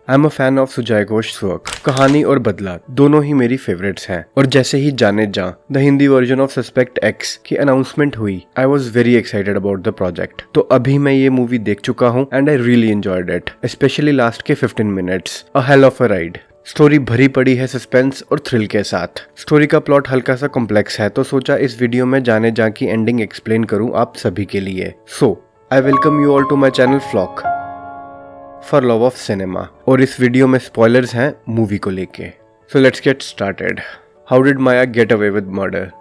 I am a fan of Sujay Ghosh work. कहानी और बदला दोनों ही मेरी फेवरेट्स हैं और जैसे ही जाने जा the Hindi version of suspect x की अनाउंसमेंट हुई I was very excited about the project. तो अभी मैं ये मूवी देख चुका हूँ and I really enjoyed it, specially last के 15 minutes. A hell of a ride. Story भरी पड़ी है सस्पेंस और थ्रिल के साथ। स्टोरी का प्लॉट हल्का सा कॉम्प्लेक्स है तो सोचा इस वीडियो में जाने जा की एंडिंग एक्सप्लेन करूं आप सभी के लिए। So I welcome you all to my channel flock for love of cinema. और इस वीडियो में स्पॉयलर्स हैं मूवी को लेके। So let's get started. How did Maya get away with murder?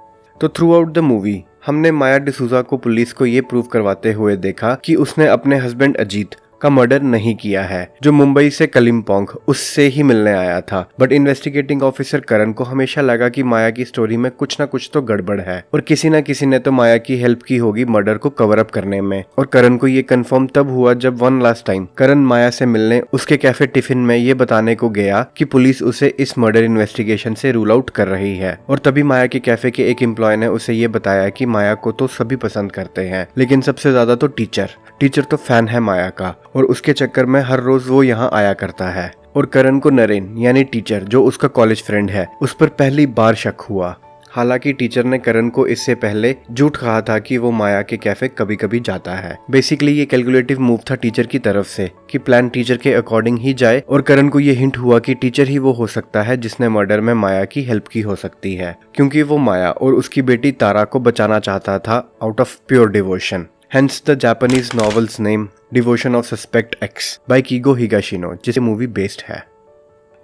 तो थ्रू आउट द मूवी हमने माया डिसूजा को पुलिस को ये प्रूव करवाते हुए देखा कि उसने अपने हस्बैंड अजीत का मर्डर नहीं किया है, जो मुंबई से कलिम्पोंग उससे ही मिलने आया था। बट इन्वेस्टिगेटिंग ऑफिसर करण को हमेशा लगा कि माया की स्टोरी में कुछ ना कुछ तो गड़बड़ है और किसी ना किसी ने तो माया की हेल्प की होगी मर्डर को कवर अप करने में। और करण को ये कंफर्म तब हुआ जब वन लास्ट टाइम करण माया से मिलने उसके कैफे टिफिन में ये बताने को गया कि पुलिस उसे इस मर्डर इन्वेस्टिगेशन से रूल आउट कर रही है। और तभी माया के कैफे के एक एम्प्लॉय ने उसे ये बताया कि माया को तो सभी पसंद करते हैं लेकिन सबसे ज्यादा तो टीचर तो फैन है माया का और उसके चक्कर में हर रोज वो यहाँ आया करता है। और करण को नरेन यानी टीचर जो उसका कॉलेज फ्रेंड है उस पर पहली बार शक हुआ। हालांकि टीचर ने करण को इससे पहले झूठ कहा था कि वो माया के कैफे कभी कभी जाता है। बेसिकली ये कैलकुलेटिव मूव था टीचर की तरफ से कि प्लान टीचर के अकॉर्डिंग ही जाए और करण को ये हिंट हुआ कि टीचर ही वो हो सकता है जिसने मर्डर में माया की हेल्प की हो सकती है, क्योंकि वो माया और उसकी बेटी तारा को बचाना चाहता था out of pure devotion. Hence the Japanese novel's name Devotion of Suspect X by Kigo Higashino, जिसे मूवी बेस्ड है।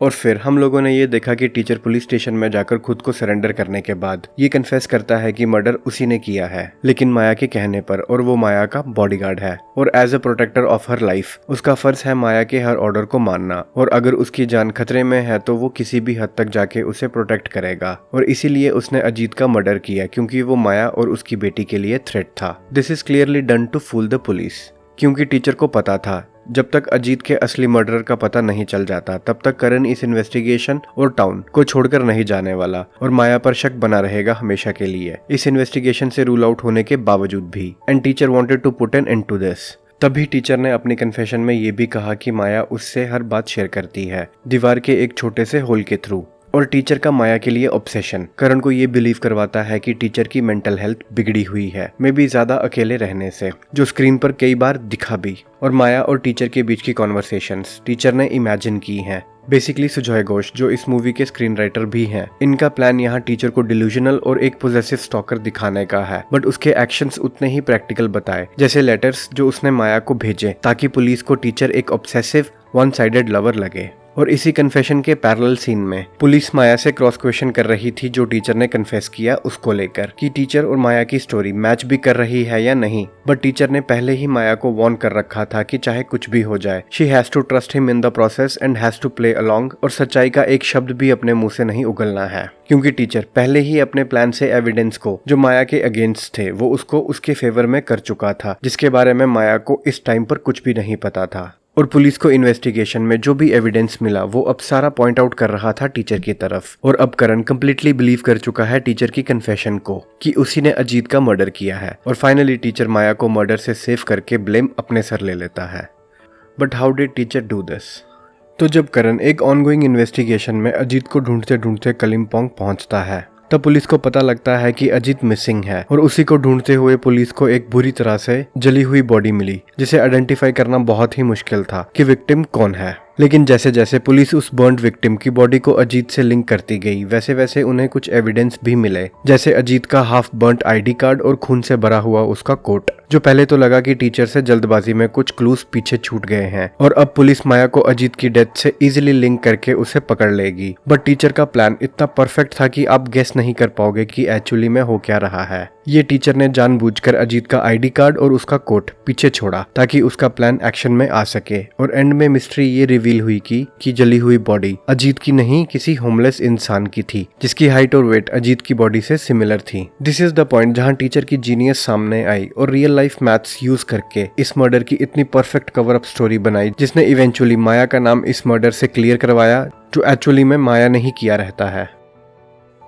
और फिर हम लोगों ने ये देखा कि टीचर पुलिस स्टेशन में जाकर खुद को सरेंडर करने के बाद ये कन्फेस करता है कि मर्डर उसी ने किया है, लेकिन माया के कहने पर, और वो माया का बॉडीगार्ड है और as a protector of her life उसका फर्ज है माया के हर ऑर्डर को मानना। और अगर उसकी जान खतरे में है तो वो किसी भी हद तक जाके उसे प्रोटेक्ट करेगा। और इसीलिए उसने अजीत का मर्डर किया क्योंकि वो माया और उसकी बेटी के लिए थ्रेट था। This is clearly done to fool the police, क्योंकि टीचर को पता था जब तक अजीत के असली मर्डरर का पता नहीं चल जाता तब तक करण इस इन्वेस्टिगेशन और टाउन को छोड़कर नहीं जाने वाला और माया पर शक बना रहेगा हमेशा के लिए, इस इन्वेस्टिगेशन से रूल आउट होने के बावजूद भी। And teacher wanted to put an end to this. तभी टीचर ने अपनी कन्फेशन में ये भी कहा कि माया उससे हर बात शेयर करती है दीवार के एक छोटे से होल के थ्रू। और टीचर का माया के लिए ऑब्सेशन करण को ये बिलीव करवाता है कि टीचर की मेंटल हेल्थ बिगड़ी हुई है, मे बी ज्यादा अकेले रहने से, जो स्क्रीन पर कई बार दिखा भी। और माया और टीचर के बीच की कॉन्वर्सेशंस टीचर ने इमेजिन की हैं। बेसिकली सुजय घोष जो इस मूवी के स्क्रीन राइटर भी हैं, इनका प्लान यहाँ टीचर को डिल्यूजनल और एक पोजेसिव स्टॉकर दिखाने का है, बट उसके एक्शंस उतने ही प्रैक्टिकल बताए, जैसे लेटर्स जो उसने माया को भेजे ताकि पुलिस को टीचर एक ऑब्सेसिव वन साइडेड लवर लगे। और इसी कन्फेशन के पैरेलल सीन में पुलिस माया से क्रॉस क्वेश्चन कर रही थी जो टीचर ने कन्फेस किया उसको लेकर कि टीचर और माया की स्टोरी मैच भी कर रही है या नहीं। बट टीचर ने पहले ही माया को वार्न कर रखा था कि चाहे कुछ भी हो जाए she has to trust him in the process and has to play along, और सच्चाई का एक शब्द भी अपने मुंह से नहीं उगलना है, क्योंकि टीचर पहले ही अपने प्लान से एविडेंस को जो माया के अगेंस्ट थे वो उसको उसके फेवर में कर चुका था, जिसके बारे में माया को इस टाइम पर कुछ भी नहीं पता था। और पुलिस को इन्वेस्टिगेशन में जो भी एविडेंस मिला वो अब सारा पॉइंट आउट कर रहा था टीचर की तरफ। और अब करण कंप्लीटली बिलीव कर चुका है टीचर की कन्फेशन को कि उसी ने अजीत का मर्डर किया है। और फाइनली टीचर माया को मर्डर से सेव करके ब्लेम अपने सर ले लेता है। But how did teacher do this? तो जब करण एक ऑनगोइंग इन्वेस्टिगेशन में अजीत को ढूंढते ढूंढते कलिम्पोंग पहुंचता है तब पुलिस को पता लगता है कि अजीत मिसिंग है। और उसी को ढूंढते हुए पुलिस को एक बुरी तरह से जली हुई बॉडी मिली जिसे आइडेंटिफाई करना बहुत ही मुश्किल था कि विक्टिम कौन है। लेकिन जैसे जैसे पुलिस उस बर्न्ड विक्टिम की बॉडी को अजीत से लिंक करती गई वैसे वैसे उन्हें कुछ एविडेंस भी मिले, जैसे अजीत का हाफ बर्न्ट आईडी कार्ड और खून से भरा हुआ उसका कोट, जो पहले तो लगा कि टीचर से जल्दबाजी में कुछ क्लूज पीछे छूट गए हैं और अब पुलिस माया को अजीत की डेथ से इजीली लिंक करके उसे पकड़ लेगी। बट टीचर का प्लान इतना परफेक्ट था कि आप गेस नहीं कर पाओगे कि एक्चुअली में हो क्या रहा है। ये टीचर ने जानबूझकर अजीत का आईडी कार्ड और उसका कोट पीछे छोड़ा ताकि उसका प्लान एक्शन में आ सके। और एंड में मिस्ट्री ये रिवील हुई कि जली हुई बॉडी अजीत की नहीं किसी होमलेस इंसान की थी जिसकी हाइट और वेट अजीत की बॉडी से सिमिलर थी। दिस इज द पॉइंट जहां टीचर की जीनियस सामने आई और रियल लाइफ मैथ्स यूज करके इस मर्डर की इतनी परफेक्ट कवर अप स्टोरी बनाई जिसने इवेंचुअली माया का नाम इस मर्डर से क्लियर करवाया जो एक्चुअली में माया नहीं किया रहता है।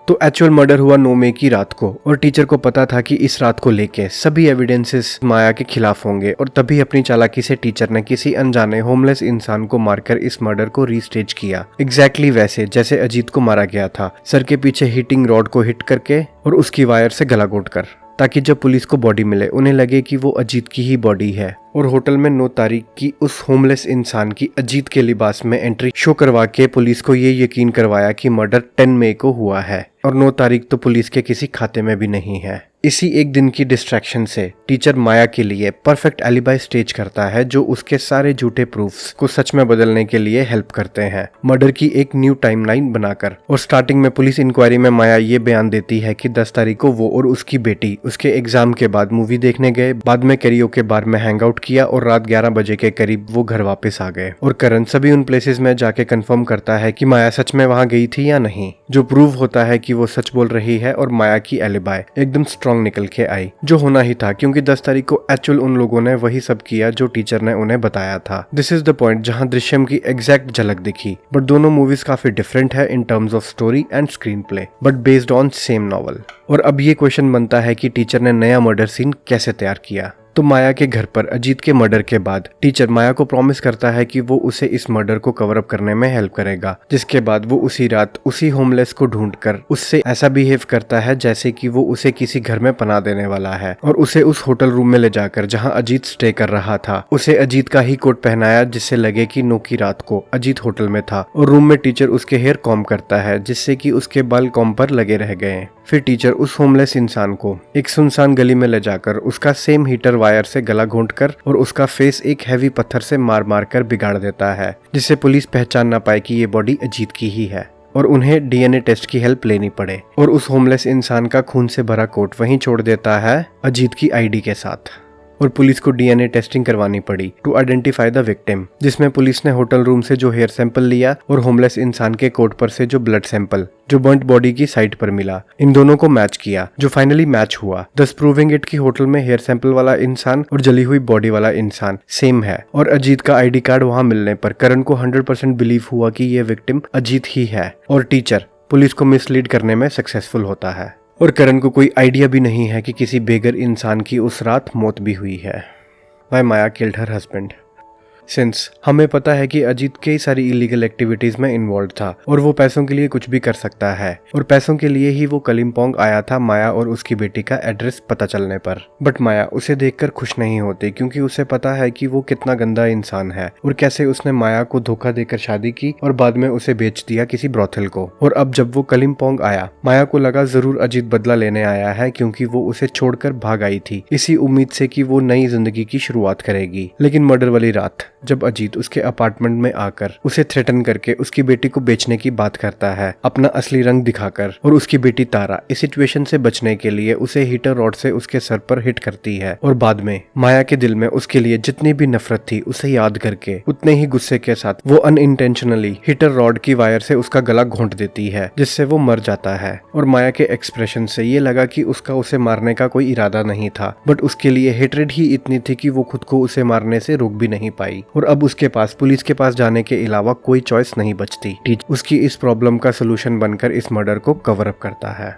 तो तो एक्चुअल मर्डर हुआ 9 मई की रात को और टीचर को पता था कि इस रात को लेके सभी एविडेंसेस माया के खिलाफ होंगे और तभी अपनी चालाकी से टीचर ने किसी अनजाने होमलेस इंसान को मारकर इस मर्डर को रीस्टेज किया। एग्जैक्टली वैसे जैसे अजीत को मारा गया था, सर के पीछे हीटिंग रॉड को हिट करके और उसकी वायर से गला घोंटकर, ताकि जब पुलिस को बॉडी मिले उन्हें लगे कि वो अजीत की ही बॉडी है। और होटल में 9 तारीख की उस होमलेस इंसान की अजीत के लिबास में एंट्री शो करवा के पुलिस को ये यकीन करवाया कि मर्डर 10 मई को हुआ है और 9 तारीख तो पुलिस के किसी खाते में भी नहीं है। इसी एक दिन की डिस्ट्रैक्शन से टीचर माया के लिए परफेक्ट एलिबाई स्टेज करता है, जो उसके सारे झूठे प्रूफ्स को सच में बदलने के लिए हेल्प करते हैं मर्डर की एक न्यू टाइमलाइन बनाकर। और स्टार्टिंग में पुलिस इंक्वायरी में माया ये बयान देती है कि 10 तारीख को वो और उसकी बेटी उसके एग्जाम के बाद मूवी देखने गए, बाद में कैरियोके बार में हैंग आउट किया और रात 11 बजे के करीब वो घर वापस आ गए। और करण सभी उन प्लेसेस में जाके कंफर्म करता है कि माया सच में वहां गई थी या नहीं, जो प्रूव होता है कि वो सच बोल रही है और माया की एलिबाई एकदम स्ट्रॉन्ग निकल के आई, जो होना ही था क्योंकि 10 तारीख को एक्चुअल उन लोगों ने वही सब किया जो टीचर ने उन्हें बताया था। दिस इज द पॉइंट जहां दृश्यम की एग्जैक्ट झलक दिखी, बट दोनों मूवीज काफी डिफरेंट है in terms of story and screen play, but based on same novel. और अब ये क्वेश्चन बनता है कि टीचर ने नया मर्डर सीन कैसे तैयार किया। तो माया के घर पर अजीत के मर्डर के बाद टीचर माया को प्रॉमिस करता है कि वो उसे इस मर्डर को कवर अप करने में हेल्प करेगा, जिसके बाद वो उसी रात उसी होमलेस को ढूंढकर उससे ऐसा बिहेव करता है जैसे कि वो उसे किसी घर में पनाह देने वाला है और उसे उस होटल रूम में ले जाकर जहां अजीत स्टे कर रहा था उसे अजीत का ही कोट पहनाया, जिससे लगे कि 9 की रात को अजीत होटल में था। और रूम में टीचर उसके हेयर कॉम्ब करता है जिससे कि उसके बाल कॉम्ब पर लगे रह गए। फिर टीचर उस होमलेस इंसान को एक सुनसान गली में ले जाकर उसका सेम हीटर वायर से गला घोंटकर और उसका फेस एक हैवी पत्थर से मार मार कर बिगाड़ देता है, जिससे पुलिस पहचान ना पाए कि ये बॉडी अजीत की ही है और उन्हें डीएनए टेस्ट की हेल्प लेनी पड़े। और उस होमलेस इंसान का खून से भरा कोट वहीं छोड़ देता है अजीत की आईडी के साथ। और पुलिस को डीएनए टेस्टिंग करवानी पड़ी टू आइडेंटिफाई द विक्टिम, जिसमें पुलिस ने होटल रूम से जो हेयर सैंपल लिया और होमलेस इंसान के कोट पर से जो ब्लड सैंपल जो बर्न्ट बॉडी की साइड पर मिला, इन दोनों को मैच किया, जो फाइनली मैच हुआ, दस प्रूविंग इट कि होटल में हेयर सैंपल वाला इंसान और जली हुई बॉडी वाला इंसान सेम है। और अजीत का आईडी कार्ड वहां मिलने पर करण को 100% बिलीव हुआ कि ये विक्टिम अजीत ही है और टीचर पुलिस को मिसलीड करने में सक्सेसफुल होता है। और करण को कोई आइडिया भी नहीं है कि किसी बेघर इंसान की उस रात मौत भी हुई है। Why Maya killed her husband? Since हमें पता है कि अजीत कई सारी इलीगल एक्टिविटीज में इन्वॉल्व था और वो पैसों के लिए कुछ भी कर सकता है और पैसों के लिए ही वो कलिम्पोंग आया था माया और उसकी बेटी का एड्रेस पता चलने पर। बट माया उसे देखकर खुश नहीं होती क्योंकि उसे पता है कि वो कितना गंदा इंसान है और कैसे उसने माया को धोखा देकर शादी की और बाद में उसे बेच दिया किसी ब्रोथल को। और अब जब वो कलिम्पोंग आया, माया को लगा जरूर अजीत बदला लेने आया है क्योंकि वो उसे छोड़कर भाग आई थी इसी उम्मीद से कि वो नई जिंदगी की शुरुआत करेगी। लेकिन मर्डर वाली रात जब अजीत उसके अपार्टमेंट में आकर उसे थ्रेटन करके उसकी बेटी को बेचने की बात करता है अपना असली रंग दिखाकर, और उसकी बेटी तारा इस सिचुएशन से बचने के लिए उसे हीटर रॉड से उसके सर पर हिट करती है और बाद में माया के दिल में उसके लिए जितनी भी नफरत थी उसे याद करके उतने ही गुस्से के साथ वो अनइंटेंशनली हीटर रॉड की वायर से उसका गला घोंट देती है, जिससे वो मर जाता है। और माया के एक्सप्रेशन से ये लगा कि उसका उसे मारने का कोई इरादा नहीं था, बट उसके लिए हेट्रेड ही इतनी थी कि वो खुद को उसे मारने से रोक भी नहीं पाई। और अब उसके पास पुलिस के पास जाने के अलावा कोई चॉइस नहीं बचती। टीचर उसकी इस प्रॉब्लम का सोल्यूशन बनकर इस मर्डर को कवर अप करता है।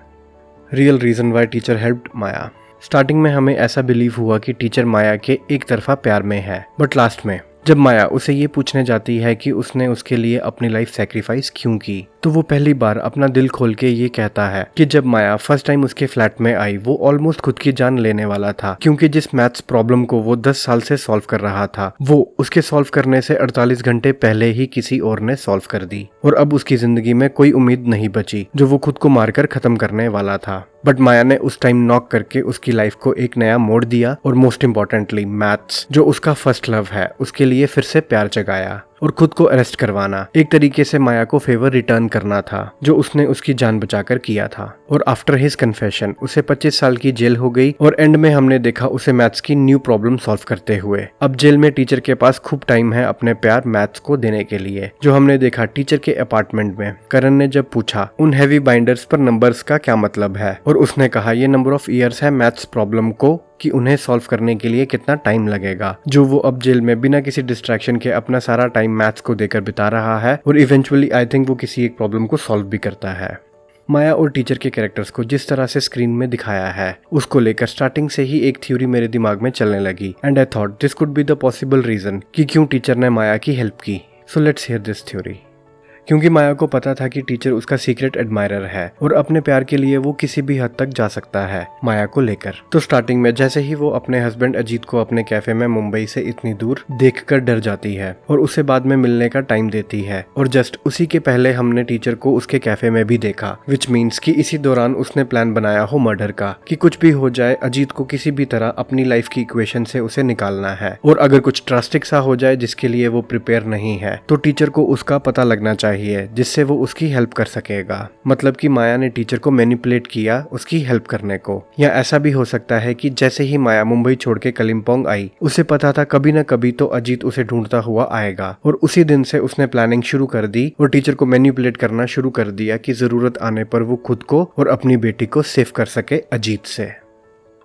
Real reason why teacher helped Maya. Starting में हमें ऐसा बिलीव हुआ कि टीचर माया के एक तरफा प्यार में है, बट लास्ट में जब माया उसे ये पूछने जाती है कि उसने उसके लिए अपनी लाइफ सैक्रिफाइस क्यों की, तो वो पहली बार अपना दिल खोल के ये कहता है कि जब माया फर्स्ट टाइम उसके फ्लैट में आई वो ऑलमोस्ट खुद की जान लेने वाला था, क्योंकि जिस मैथ्स प्रॉब्लम को वो 10 साल से सॉल्व कर रहा था वो उसके सॉल्व करने से 48 घंटे पहले ही किसी और ने सॉल्व कर दी और अब उसकी जिंदगी में कोई उम्मीद नहीं बची जो वो खुद को मारकर खत्म करने वाला था। बट माया ने उस टाइम नॉक करके उसकी लाइफ को एक नया मोड़ दिया और मोस्ट इम्पोर्टेंटली मैथ्स जो उसका फर्स्ट लव है उसके लिए फिर से प्यार जगाया और खुद को अरेस्ट करवाना एक तरीके से माया को फेवर रिटर्न करना था जो उसने उसकी जान बचाकर किया था। और आफ्टर हिज कन्फेशन उसे 25 साल की जेल हो गई और एंड में हमने देखा उसे मैथ्स की न्यू प्रॉब्लम सॉल्व करते हुए। अब जेल में टीचर के पास खूब टाइम है अपने प्यार मैथ्स को देने के लिए, जो हमने देखा टीचर के अपार्टमेंट में। करण ने जब पूछा उन हैवी बाइंडर्स पर नंबर्स का क्या मतलब है और उसने कहा ये नंबर ऑफ ईयर्स है मैथ्स प्रॉब्लम को कि उन्हें सॉल्व करने के लिए कितना टाइम लगेगा, जो वो अब जेल में बिना किसी डिस्ट्रैक्शन के अपना सारा टाइम मैथ्स को देकर बिता रहा है और इवेंचुअली आई थिंक वो किसी एक प्रॉब्लम को सॉल्व भी करता है। माया और टीचर के कैरेक्टर्स को जिस तरह से स्क्रीन में दिखाया है उसको लेकर स्टार्टिंग से ही एक थ्योरी मेरे दिमाग में चलने लगी and I thought this could be the possible reason कि क्यों टीचर ने माया की हेल्प की। So let's hear this theory. क्योंकि माया को पता था कि टीचर उसका सीक्रेट एडमायरर है और अपने प्यार के लिए वो किसी भी हद तक जा सकता है माया को लेकर। तो स्टार्टिंग में जैसे ही वो अपने हस्बैंड अजीत को अपने कैफे में मुंबई से इतनी दूर देखकर डर जाती है और उसे बाद में मिलने का टाइम देती है और जस्ट उसी के पहले हमने टीचर को उसके कैफे में भी देखा, विच मीन्स कि इसी दौरान उसने प्लान बनाया हो मर्डर का कि कुछ भी हो जाए अजीत को किसी भी तरह अपनी लाइफ की इक्वेशन से उसे निकालना है और अगर कुछ ड्रास्टिक सा हो जाए जिसके लिए वो प्रिपेयर नहीं है तो टीचर को उसका पता लगना चाहिए जिससे वो उसकी हेल्प कर सकेगा। मतलब कि माया ने टीचर को मैनिपुलेट किया उसकी हेल्प करने को। या ऐसा भी हो सकता है कि जैसे ही माया मुंबई छोड़ के कलिम्पोंग आई उसे पता था कभी न कभी तो अजीत उसे ढूंढता हुआ आएगा और उसी दिन से उसने प्लानिंग शुरू कर दी और टीचर को मैनिपुलेट करना शुरू कर दिया कि जरूरत आने पर वो खुद को और अपनी बेटी को सेव कर सके अजीत से।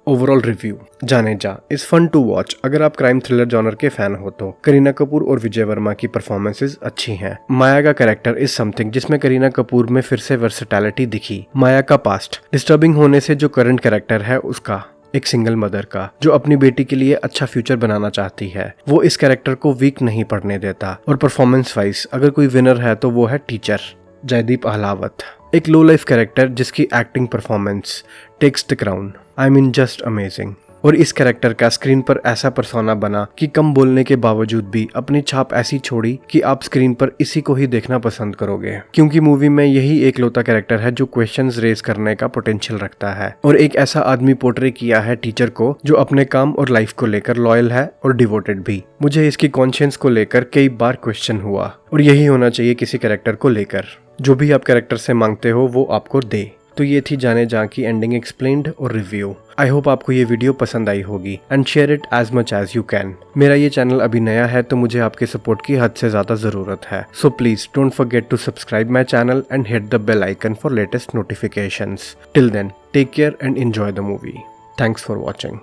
Overall review. जाने जा इज फन टू वॉच अगर आप क्राइम थ्रिलर जॉनर के फैन हो तो। करीना कपूर और विजय वर्मा की परफॉर्मेंसेज अच्छी हैं। माया का कैरेक्टर इज समथिंग जिसमें करीना कपूर में फिर से वर्सेटैलिटी दिखी। माया का पास्ट डिस्टर्बिंग होने से जो करंट कैरेक्टर है उसका, एक सिंगल मदर का जो अपनी बेटी के लिए अच्छा फ्यूचर बनाना चाहती है, वो इस कैरेक्टर को वीक नहीं पड़ने देता। और परफॉर्मेंस वाइज अगर कोई विनर है तो वो है टीचर जयदीप अहलावत, एक लो लाइफ कैरेक्टर जिसकी acting performance takes the crown. I mean just amazing. और इस कैरेक्टर का स्क्रीन पर ऐसा पर्सोना बना कि कम बोलने के बावजूद भी अपनी छाप ऐसी छोड़ी कि आप स्क्रीन पर इसी को ही देखना पसंद करोगे, क्योंकि मूवी में यही एक लौता कैरेक्टर है जो क्वेश्चंस रेज करने का पोटेंशियल रखता है। और एक ऐसा आदमी पोर्ट्रे किया है टीचर को जो अपने काम और लाइफ को लेकर लॉयल है और डिवोटेड भी। मुझे इसकी कॉन्शियंस को लेकर कई बार क्वेश्चन हुआ और यही होना चाहिए किसी कैरेक्टर को लेकर, जो भी आप कैरेक्टर से मांगते हो वो आपको दे। तो ये थी जाने जा की एंडिंग एक्सप्लेन्ड और रिव्यू। आई होप आपको ये वीडियो पसंद आई होगी and share it as much as you can. मेरा ये चैनल अभी नया है तो मुझे आपके सपोर्ट की हद से ज्यादा जरूरत है। So please don't forget to subscribe my channel and hit the bell icon for latest notifications. Till then take care and enjoy the movie. Thanks for watching.